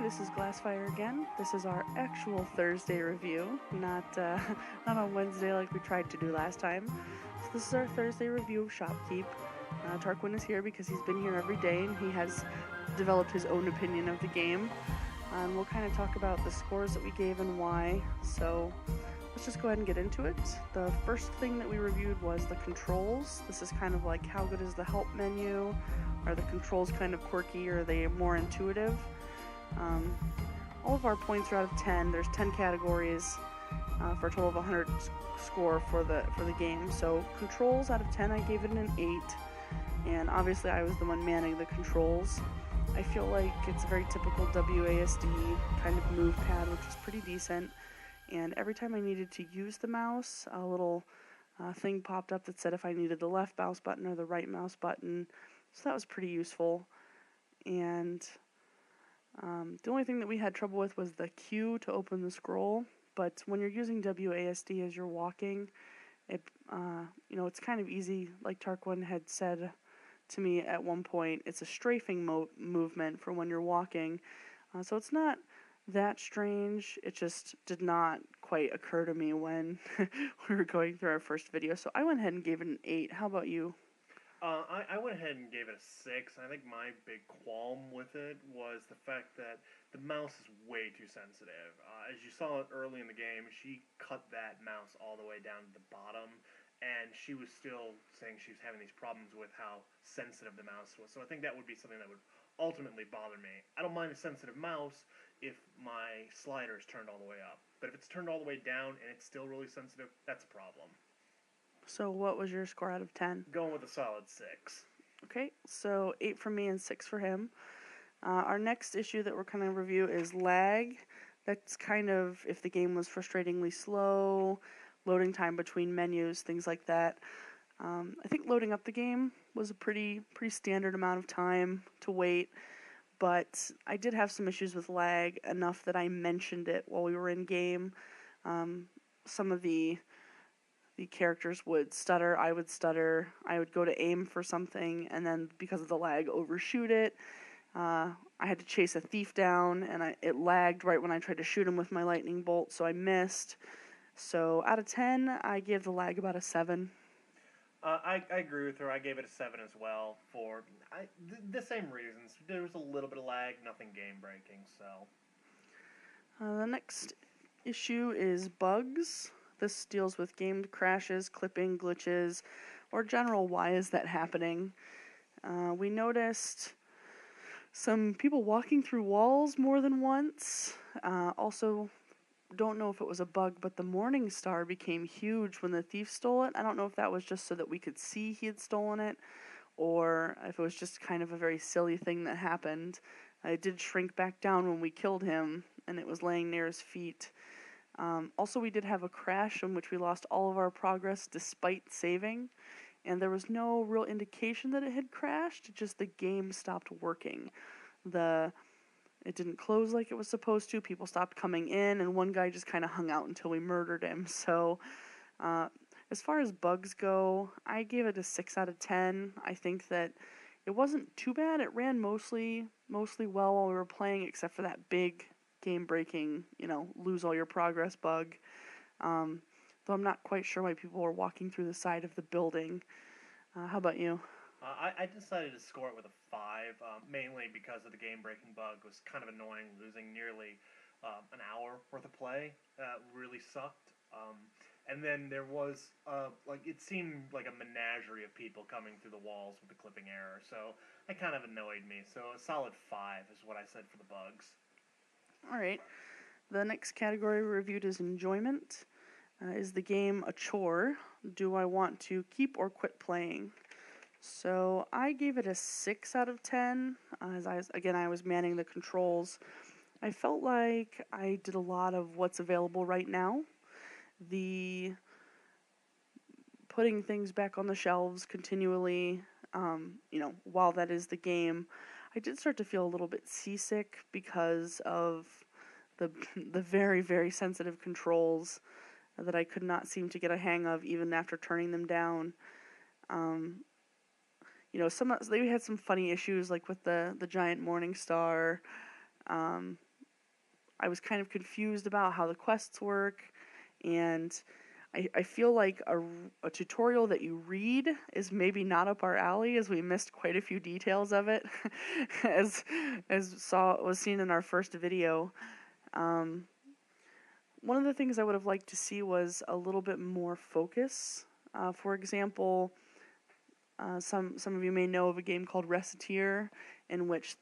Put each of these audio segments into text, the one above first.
this is Glassfire again. This is our actual Thursday review, not not on Wednesday like we tried to do last time. So this is our Thursday review of Shopkeep. Tarquin is here because he's been here every day and he has developed his own opinion of the game. And we'll kind of talk about the scores that we gave and why. So let's just go ahead and get into it. The first thing that we reviewed was the controls. This is kind of like how good is the help menu? Are the controls kind of quirky or are they more intuitive? All of our points are out of 10. There's 10 categories for a total of 100 score for the game. So controls out of 10, I gave it an 8. And obviously I was the one manning the controls. I feel like it's a very typical WASD kind of move pad, which is pretty decent. And every time I needed to use the mouse, a little thing popped up that said if I needed the left mouse button or the right mouse button. So that was pretty useful. And the only thing that we had trouble with was the Q to open the scroll. But when you're using WASD as you're walking, it's kind of easy. Like Tarquin had said to me at one point, it's a strafing movement for when you're walking. So it's not that strange. It just did not quite occur to me when we were going through our first video. So I went ahead and gave it an 8. How about you? I went ahead and gave it a 6. I think my big qualm with it was the fact that the mouse is way too sensitive. As you saw early in the game, she cut that mouse all the way down to the bottom, and she was still saying she was having these problems with how sensitive the mouse was. So I think that would be something that would ultimately bother me. I don't mind a sensitive mouse if my slider is turned all the way up. But if it's turned all the way down and it's still really sensitive, that's a problem. So what was your score out of 10? Going with a solid 6. Okay, so 8 for me and 6 for him. Our next issue that we're going to review is lag. That's kind of if the game was frustratingly slow, loading time between menus, things like that. I think loading up the game was a pretty standard amount of time to wait, but I did have some issues with lag, enough that I mentioned it while we were in game. Some of the characters would stutter, I would stutter, I would go to aim for something, and then because of the lag, overshoot it. I had to chase a thief down, and it lagged right when I tried to shoot him with my lightning bolt, so I missed. So out of 10, I give the lag about a 7. I agree with her. I gave it a 7 as well for the same reasons. There was a little bit of lag, nothing game-breaking, so. The next issue is bugs. This deals with game crashes, clipping, glitches, or general why is that happening. We noticed some people walking through walls more than once. Also, don't know if it was a bug, but the morning star became huge when the thief stole it. I don't know if that was just so that we could see he had stolen it, or if it was just kind of a very silly thing that happened. It did shrink back down when we killed him, and it was laying near his feet. Also, we did have a crash in which we lost all of our progress despite saving, and there was no real indication that it had crashed, just the game stopped working. It didn't close like it was supposed to, people stopped coming in, and one guy just kind of hung out until we murdered him. So, as far as bugs go, I gave it a 6 out of 10. I think that it wasn't too bad. It ran mostly well while we were playing, except for that big game-breaking, lose all your progress bug. Though I'm not quite sure why people were walking through the side of the building. How about you? I decided to score it with a 5, mainly because of the game-breaking bug. It was kind of annoying, losing nearly an hour worth of play. Really sucked. And then there was, it seemed like a menagerie of people coming through the walls with the clipping error. So it kind of annoyed me. So a solid 5 is what I said for the bugs. Alright, the next category reviewed is enjoyment. Is the game a chore? Do I want to keep or quit playing? So I gave it a 6 out of 10. As I was manning the controls. I felt like I did a lot of what's available right now. The putting things back on the shelves continually, while that is the game, I did start to feel a little bit seasick because of the very, very sensitive controls that I could not seem to get a hang of even after turning them down. They had some funny issues like with the giant morning star. I was kind of confused about how the quests work, and I feel like a tutorial that you read is maybe not up our alley, as we missed quite a few details of it, as was seen in our first video. Um, One of the things I would have liked to see was a little bit more focus. For example, some of you may know of a game called Recettear, in which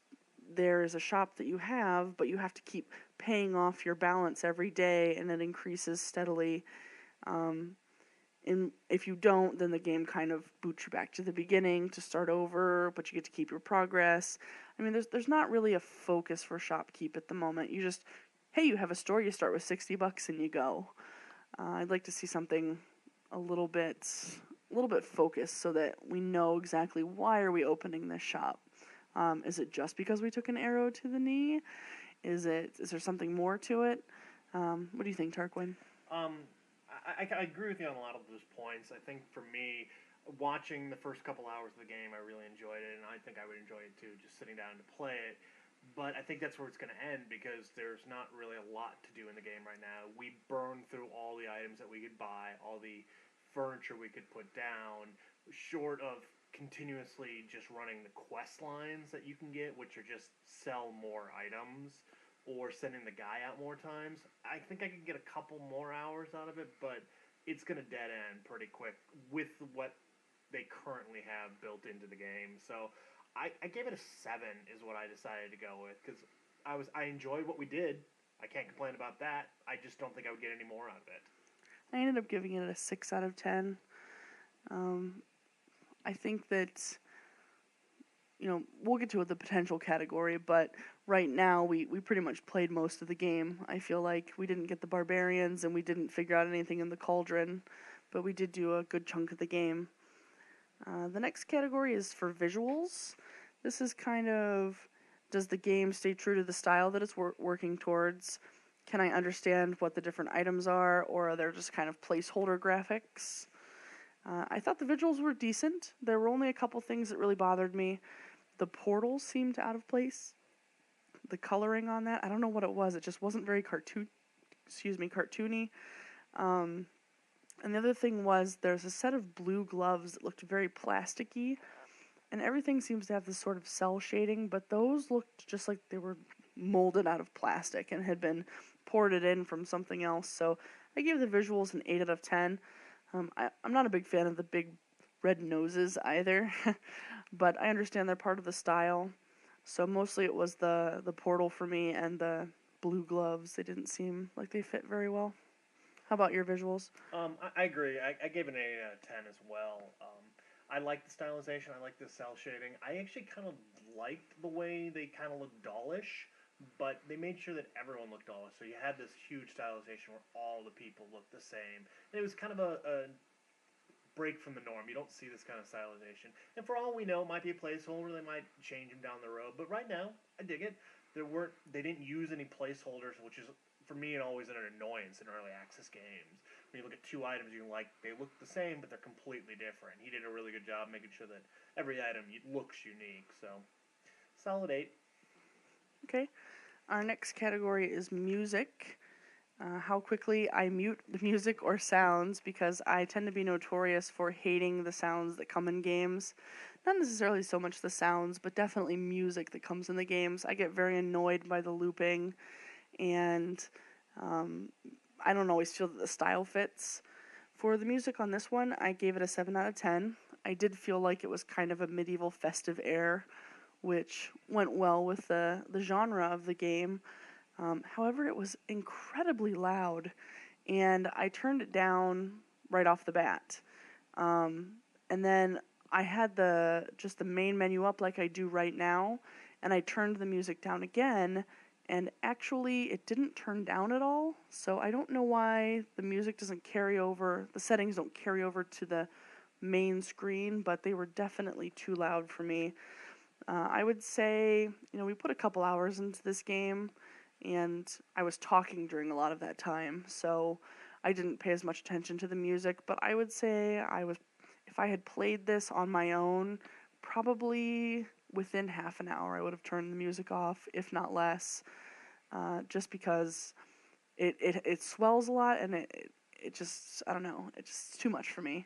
there is a shop that you have, but you have to keep paying off your balance every day, and it increases steadily. And if you don't, then the game kind of boots you back to the beginning to start over, but you get to keep your progress. I mean, there's not really a focus for ShopKeep at the moment. You just, hey, you have a store, you start with $60 and you go. I'd like to see something a little bit focused so that we know exactly why are we opening this shop. Is it just because we took an arrow to the knee? Is there something more to it? What do you think, Tarquin? I agree with you on a lot of those points. I think for me, watching the first couple hours of the game, I really enjoyed it, and I think I would enjoy it too, just sitting down to play it. But I think that's where it's going to end, because there's not really a lot to do in the game right now. We burned through all the items that we could buy, all the furniture we could put down, short of continuously just running the quest lines that you can get, which are just sell more items, or sending the guy out more times. I think I could get a couple more hours out of it, but it's going to dead end pretty quick with what they currently have built into the game. So I gave it a 7 is what I decided to go with, because I enjoyed what we did. I can't complain about that. I just don't think I would get any more out of it. I ended up giving it a 6 out of 10. I think that, we'll get to the potential category, but right now we pretty much played most of the game. I feel like we didn't get the barbarians and we didn't figure out anything in the cauldron, but we did do a good chunk of the game. The next category is for visuals. This is kind of, does the game stay true to the style that it's working towards? Can I understand what the different items are, or are there just kind of placeholder graphics? I thought the visuals were decent. There were only a couple things that really bothered me. The portals seemed out of place. The coloring on that, I don't know what it was. It just wasn't very cartoony. And the other thing was there's a set of blue gloves that looked very plasticky, and everything seems to have this sort of cell shading, but those looked just like they were molded out of plastic and had been ported in from something else. So I gave the visuals an 8 out of 10. I'm not a big fan of the big red noses either, but I understand they're part of the style. So mostly it was the portal for me and the blue gloves. They didn't seem like they fit very well. How about your visuals? I agree. I gave it an 8 out of 10 as well. I like the stylization. I like the cell shading. I actually kind of liked the way they kind of looked dollish, but they made sure that everyone looked dollish. So you had this huge stylization where all the people looked the same. And it was kind of a break from the norm. You don't see this kind of stylization. And for all we know, it might be a placeholder. They might change them down the road. But right now, I dig it. They didn't use any placeholders, which is, for me, always an annoyance in early access games. When you look at two items, they look the same, but they're completely different. He did a really good job making sure that every item looks unique. So, solid 8. Okay. Our next category is music. How quickly I mute the music or sounds, because I tend to be notorious for hating the sounds that come in games. Not necessarily so much the sounds, but definitely music that comes in the games. I get very annoyed by the looping, and I don't always feel that the style fits. For the music on this one, I gave it a 7 out of 10. I did feel like it was kind of a medieval festive air, which went well with the genre of the game. However, it was incredibly loud, and I turned it down right off the bat. And then I had the main menu up like I do right now, and I turned the music down again, and actually it didn't turn down at all. So I don't know why the music doesn't carry over, the settings don't carry over to the main screen, but they were definitely too loud for me. I would say, we put a couple hours into this game, and I was talking during a lot of that time, so I didn't pay as much attention to the music. But I would say if I had played this on my own, probably within half an hour I would have turned the music off, if not less. just because it swells a lot, and it just, I don't know, it's just too much for me.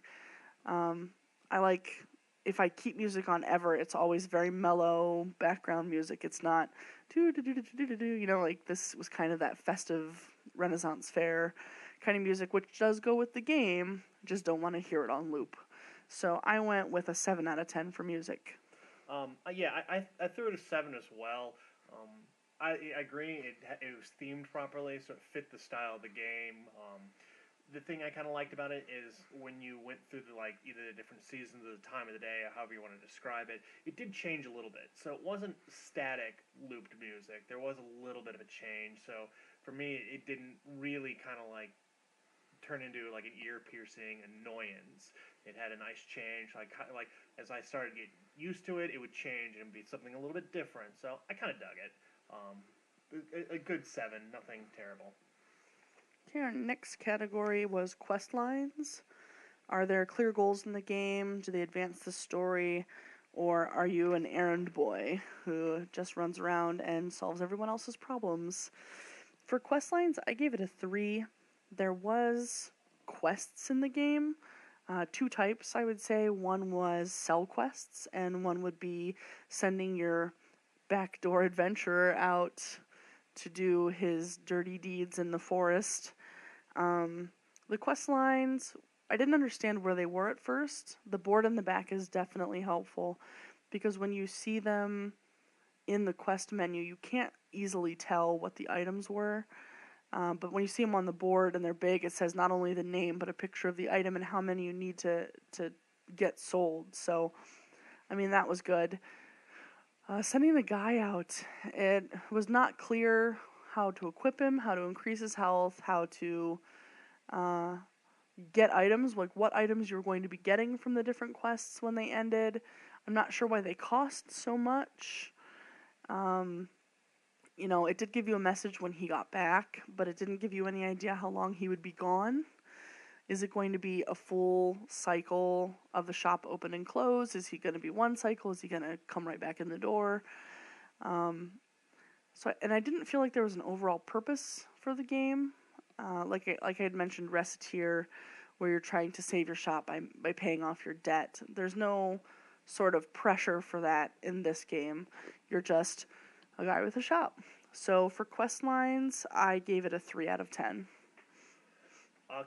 I like, if I keep music on ever, it's always very mellow background music. It's not like this was kind of that festive Renaissance fair kind of music, which does go with the game. Just don't want to hear it on loop. So I went with a 7 out of 10 for music. Yeah, I threw it a 7 as well. I agree. It was themed properly, so it fit the style of the game. The thing I kind of liked about it is when you went through either the different seasons of the time of the day, or however you want to describe it, it did change a little bit. So it wasn't static looped music. There was a little bit of a change. So for me, it didn't really kind of turn into an ear piercing annoyance. It had a nice change. Like as I started to get used to it, it would change and be something a little bit different. So I kind of dug it. A good 7, nothing terrible. Okay, our next category was quest lines. Are there clear goals in the game? Do they advance the story? Or are you an errand boy who just runs around and solves everyone else's problems? For quest lines, I gave it a 3. There was quests in the game. 2 types, I would say. One was sell quests, and one would be sending your backdoor adventurer out to do his dirty deeds in the forest. The quest lines, I didn't understand where they were at first. The board in the back is definitely helpful, because when you see them in the quest menu, you can't easily tell what the items were. But when you see them on the board and they're big, it says not only the name, but a picture of the item and how many you need to get sold. So, I mean, that was good. Sending the guy out, it was not clear how to equip him, how to increase his health, how to get items, like what items you're going to be getting from the different quests when they ended. I'm not sure why they cost so much. It did give you a message when he got back, but it didn't give you any idea how long he would be gone. Is it going to be a full cycle of the shop open and close? Is he going to be one cycle? Is he going to come right back in the door? And I didn't feel like there was an overall purpose for the game. Like I had mentioned, Recettear, where you're trying to save your shop by paying off your debt. There's no sort of pressure for that in this game. You're just a guy with a shop. So for quest lines, I gave it a 3 out of 10.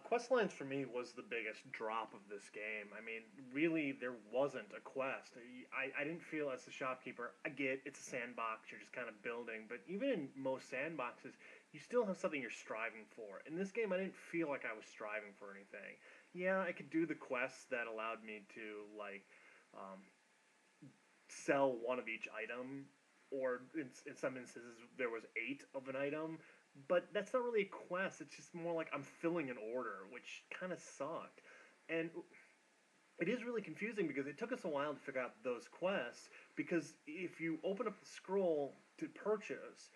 Quest lines for me was the biggest drop of this game. I mean, really, there wasn't a quest. I didn't feel as the shopkeeper, I get it's a sandbox, you're just kind of building, but even in most sandboxes, you still have something you're striving for. In this game, I didn't feel like I was striving for anything. Yeah, I could do the quests that allowed me to, sell one of each item, or in some instances, there was 8 of an item. But that's not really a quest. It's just more like I'm filling an order, which kind of sucked. And it is really confusing because it took us a while to figure out those quests. Because if you open up the scroll to purchase,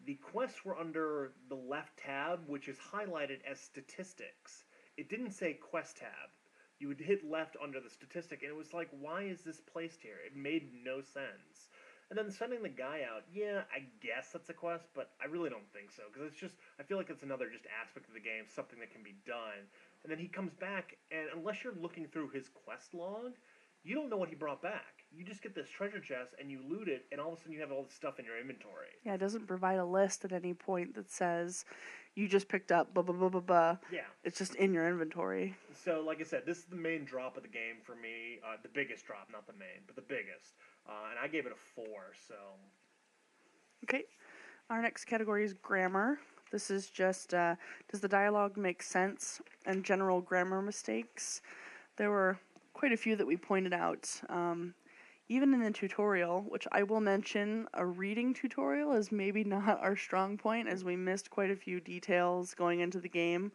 the quests were under the left tab, which is highlighted as statistics. It didn't say quest tab. You would hit left under the statistic, and it was like, why is this placed here? It made no sense. And then sending the guy out, yeah, I guess that's a quest, but I really don't think so. Because it's just, I feel like it's another just aspect of the game, something that can be done. And then he comes back, and unless you're looking through his quest log, you don't know what he brought back. You just get this treasure chest, and you loot it, and all of a sudden you have all this stuff in your inventory. Yeah, it doesn't provide a list at any point that says you just picked up blah, blah, blah, blah, blah. Yeah. It's just in your inventory. So, like I said, this is the main drop of the game for me. The biggest drop, not the main, but the biggest. And I gave it a 4, so... Okay. Our next category is grammar. This is just, does the dialogue make sense, and general grammar mistakes. There were quite a few that we pointed out. Even in the tutorial, which I will mention, a reading tutorial is maybe not our strong point, as we missed quite a few details going into the game.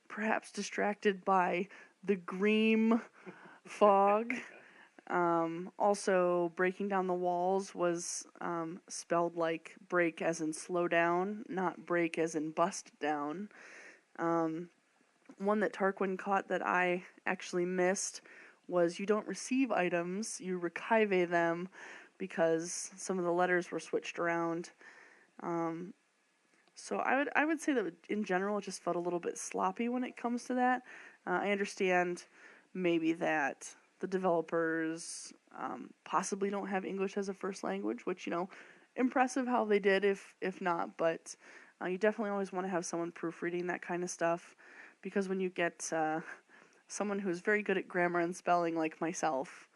Perhaps distracted by the green fog. Also, breaking down the walls was spelled like break as in slow down, not break as in bust down. One that Tarquin caught that I actually missed was you don't receive items, you rekive them, because some of the letters were switched around. So I would say that in general it just felt a little bit sloppy when it comes to that. I understand maybe that the developers possibly don't have English as a first language, which impressive how they did if not, but you definitely always want to have someone proofreading that kind of stuff, because when you get someone who's very good at grammar and spelling like myself,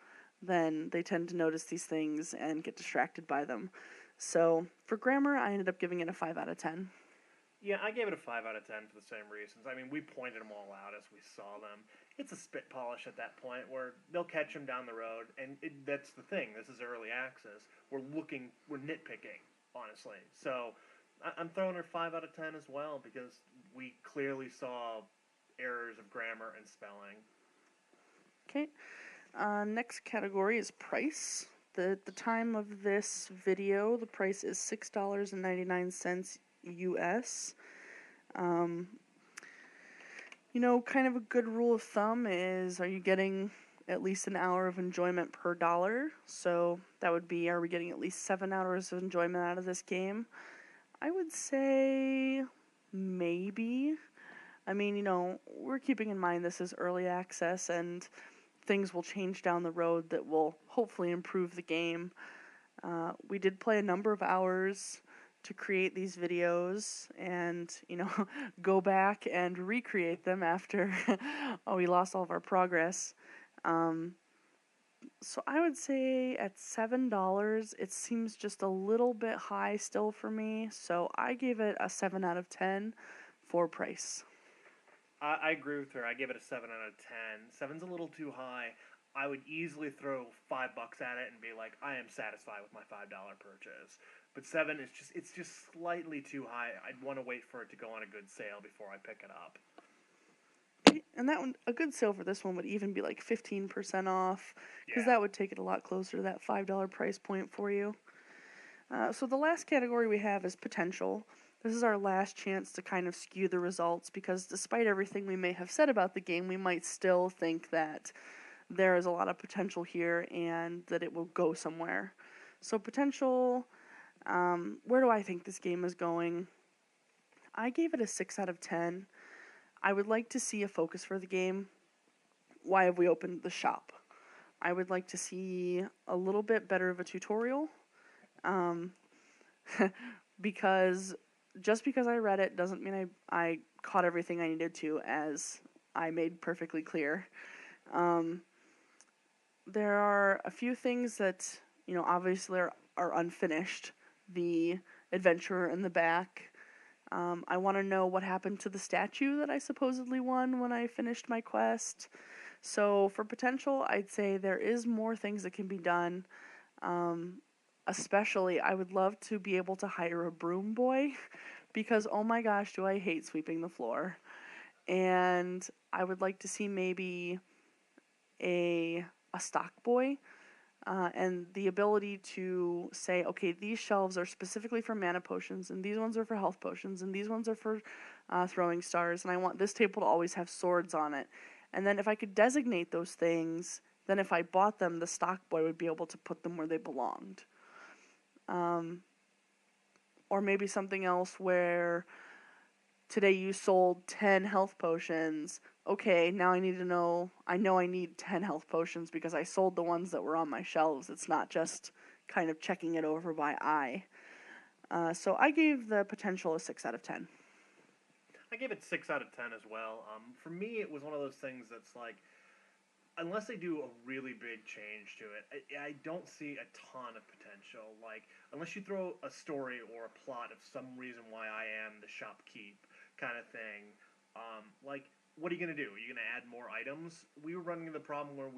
then they tend to notice these things and get distracted by them. So for grammar, I ended up giving it a 5 out of 10. Yeah, I gave it a 5 out of 10 for the same reasons. I mean, we pointed them all out as we saw them. It's a spit polish at that point where they'll catch them down the road, and that's the thing. This is early access. We're nitpicking, honestly. So I'm throwing her 5 out of 10 as well because we clearly saw errors of grammar and spelling. Okay. Next category is price. The time of this video, the price is $6.99 US. Kind of a good rule of thumb is, are you getting at least an hour of enjoyment per dollar? So that would be, are we getting at least 7 hours of enjoyment out of this game? I would say maybe. I mean, we're keeping in mind this is early access and things will change down the road that will hopefully improve the game. We did play a number of hours to create these videos and, go back and recreate them after we lost all of our progress. So I would say at $7, it seems just a little bit high still for me. So I gave it a 7 out of 10 for price. I agree with her. I give it a 7 out of 10. Seven's a little too high. I would easily throw $5 at it and be like, I am satisfied with my $5 purchase. But 7 is just slightly too high. I'd want to wait for it to go on a good sale before I pick it up. And that one, a good sale for this one would even be like 15% off, because Yeah. that would take it a lot closer to that $5 price point for you. So the last category we have is potential. This is our last chance to kind of skew the results, because despite everything we may have said about the game, we might still think that there is a lot of potential here and that it will go somewhere. So potential, where do I think this game is going? I gave it a 6 out of 10. I would like to see a focus for the game. Why have we opened the shop? I would like to see a little bit better of a tutorial. Because just because I read it doesn't mean I caught everything I needed to, as I made perfectly clear. There are a few things that, obviously are unfinished. The adventurer in the back. I want to know what happened to the statue that I supposedly won when I finished my quest. So for potential, I'd say there is more things that can be done. Especially, I would love to be able to hire a broom boy, because oh my gosh, do I hate sweeping the floor. And I would like to see maybe a stock boy, and the ability to say, okay, these shelves are specifically for mana potions, and these ones are for health potions, and these ones are for throwing stars, and I want this table to always have swords on it. And then if I could designate those things, then if I bought them, the stock boy would be able to put them where they belonged. Or maybe something else where today you sold 10 health potions. Okay, now I know I need 10 health potions because I sold the ones that were on my shelves. It's not just kind of checking it over by eye. So I gave the potential a 6 out of 10. I gave it 6 out of 10 as well. For me, it was one of those things that's like, unless they do a really big change to it, I don't see a ton of potential. Like, unless you throw a story or a plot of some reason why I am the shopkeep kind of thing, what are you going to do? Are you going to add more items? We were running into the problem where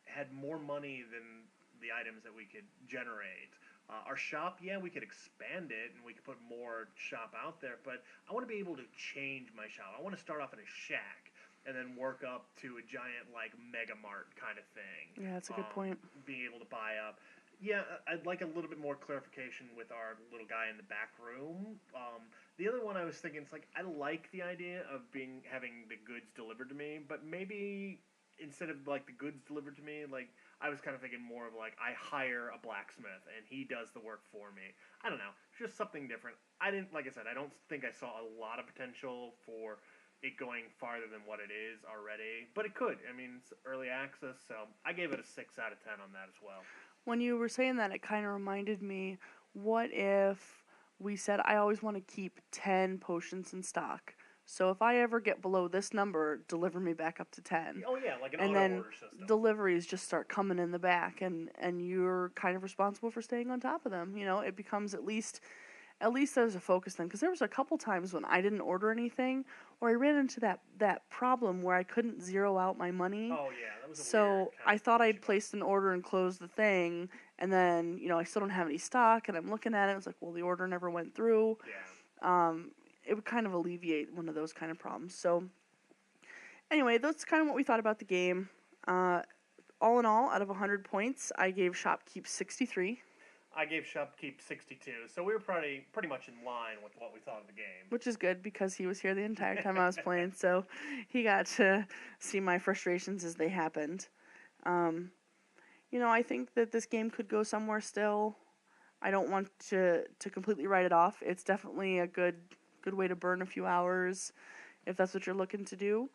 had more money than the items that we could generate. Our shop, yeah, we could expand it and we could put more shop out there, but I want to be able to change my shop. I want to start off in a shack and then work up to a giant, like, mega mart kind of thing. Yeah, that's a good point. Being able to buy up. Yeah, I'd like a little bit more clarification with our little guy in the back room. The other one I was thinking, it's like, I like the idea of having the goods delivered to me, but maybe instead of like the goods delivered to me, like I was kind of thinking more of like I hire a blacksmith and he does the work for me. I don't know, just something different. I didn't, like I said, I don't think I saw a lot of potential for it going farther than what it is already, but it could. I mean, it's early access, so I gave it a 6 out of 10 on that as well. When you were saying that, it kind of reminded me, what if we said, I always want to keep 10 potions in stock. So if I ever get below this number, deliver me back up to 10. Oh yeah, like an And auto then order system. deliveries just start coming in the back, and you're kind of responsible for staying on top of them. It becomes at least there's a focus then, because there was a couple times when I didn't order anything, or I ran into that problem where I couldn't zero out my money. Oh yeah, that was a weird So kind I of thought I'd issue. placed an order and closed the thing, and then I still don't have any stock, and I'm looking at it. It's like, well, the order never went through. Yeah. It would kind of alleviate one of those kind of problems. So anyway, that's kind of what we thought about the game. All in all, out of 100 points, I gave Shopkeep 63. I gave Shopkeep 62, so we were pretty much in line with what we thought of the game. Which is good, because he was here the entire time I was playing, so he got to see my frustrations as they happened. I think that this game could go somewhere still. I don't want to completely write it off. It's definitely a good way to burn a few hours if that's what you're looking to do.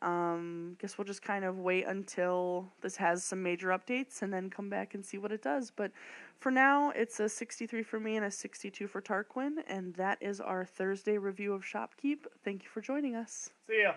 Guess we'll just kind of wait until this has some major updates and then come back and see what it does. But for now, it's a 63 for me and a 62 for Tarquin, and that is our Thursday review of Shopkeep. Thank you for joining us. See ya.